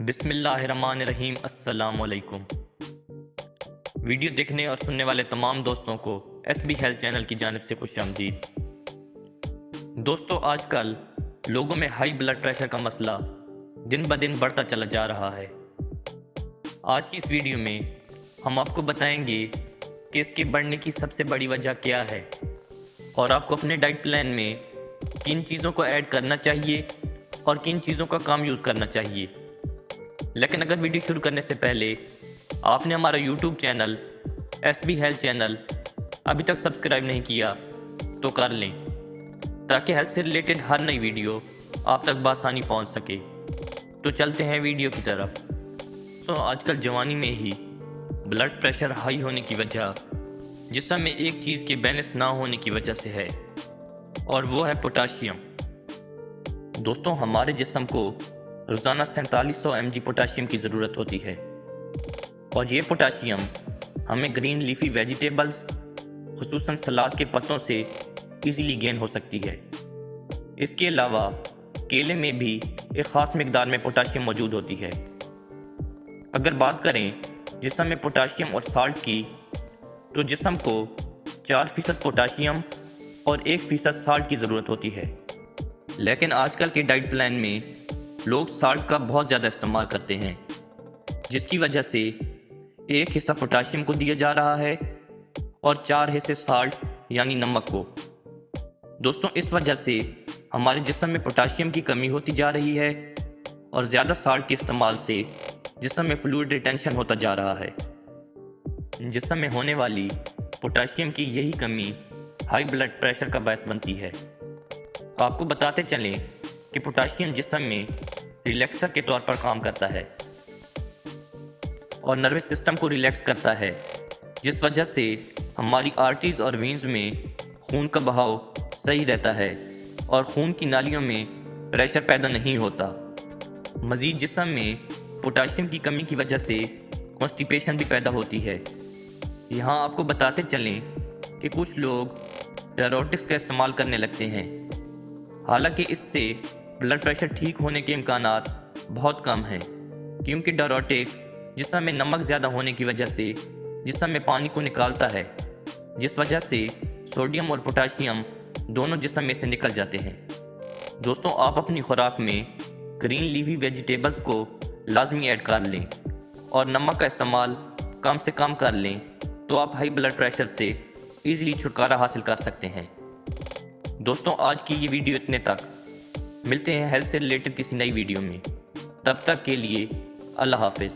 بسم اللہ الرحمن الرحیم۔ السلام علیکم۔ ویڈیو دیکھنے اور سننے والے تمام دوستوں کو ایس بی ہیلتھ چینل کی جانب سے خوش آمدید۔ دوستو، آج کل لوگوں میں ہائی بلڈ پریشر کا مسئلہ دن بدن بڑھتا چلا جا رہا ہے۔ آج کی اس ویڈیو میں ہم آپ کو بتائیں گے کہ اس کے بڑھنے کی سب سے بڑی وجہ کیا ہے اور آپ کو اپنے ڈائٹ پلان میں کن چیزوں کو ایڈ کرنا چاہیے اور کن چیزوں کا کم یوز کرنا چاہیے۔ لیکن اگر ویڈیو شروع کرنے سے پہلے آپ نے ہمارا YouTube channel S B health channel ابھی تک سبسکرائب نہیں کیا تو کر لیں، تاکہ ہیلتھ سے ریلیٹڈ ہر نئی ویڈیو آپ تک بآسانی پہنچ سکے۔ تو چلتے ہیں ویڈیو کی طرف۔ آج کل جوانی میں ہی بلڈ پریشر ہائی ہونے کی وجہ جسم میں ایک چیز کے بیلنس نہ ہونے کی وجہ سے ہے، اور وہ ہے پوٹاشیم۔ دوستوں، ہمارے جسم کو روزانہ 4700 mg پوٹاشیم کی ضرورت ہوتی ہے، اور یہ پوٹاشیم ہمیں گرین لیفی ویجیٹیبلز خصوصاً سلاد کے پتوں سے ایزیلی گین ہو سکتی ہے۔ اس کے علاوہ کیلے میں بھی ایک خاص مقدار میں پوٹاشیم موجود ہوتی ہے۔ اگر بات کریں جسم میں پوٹاشیم اور سالٹ کی، تو جسم کو 4% پوٹاشیم اور 1% سالٹ کی ضرورت ہوتی ہے۔ لیکن آج کل کے ڈائٹ پلان میں لوگ سالٹ کا بہت زیادہ استعمال کرتے ہیں، جس کی وجہ سے 1 حصہ پوٹاشیم کو دیا جا رہا ہے اور 4 حصے سالٹ یعنی نمک کو۔ دوستوں، اس وجہ سے ہمارے جسم میں پوٹاشیم کی کمی ہوتی جا رہی ہے، اور زیادہ سالٹ کے استعمال سے جسم میں فلوئڈ ریٹینشن ہوتا جا رہا ہے۔ جسم میں ہونے والی پوٹاشیم کی یہی کمی ہائی بلڈ پریشر کا باعث بنتی ہے۔ آپ کو بتاتے چلیں کہ پوٹاشیم جسم میں ریلیکسر کے طور پر کام کرتا ہے اور نروس سسٹم کو ریلیکس کرتا ہے، جس وجہ سے ہماری آرٹریز اور وینز میں خون کا بہاؤ صحیح رہتا ہے اور خون کی نالیوں میں پریشر پیدا نہیں ہوتا۔ مزید جسم میں پوٹاشیم کی کمی کی وجہ سے کانسٹیپیشن بھی پیدا ہوتی ہے۔ یہاں آپ کو بتاتے چلیں کہ کچھ لوگ ڈائیورٹکس کا استعمال کرنے لگتے ہیں، حالانکہ اس سے بلڈ پریشر ٹھیک ہونے کے امکانات بہت کم ہیں، کیونکہ ڈائیورٹک جسم میں نمک زیادہ ہونے کی وجہ سے جسم میں پانی کو نکالتا ہے، جس وجہ سے سوڈیم اور پوٹاشیم دونوں جسم میں سے نکل جاتے ہیں۔ دوستوں، آپ اپنی خوراک میں گرین لیفی ویجیٹیبلز کو لازمی ایڈ کر لیں اور نمک کا استعمال کم سے کم کر لیں، تو آپ ہائی بلڈ پریشر سے ایزیلی چھٹکارا حاصل کر سکتے ہیں۔ دوستوں، آج کی یہ ویڈیو اتنے تک۔ ملتے ہیں ہیلتھ سے ریلیٹڈ کسی نئی ویڈیو میں۔ تب تک کے لیے اللہ حافظ۔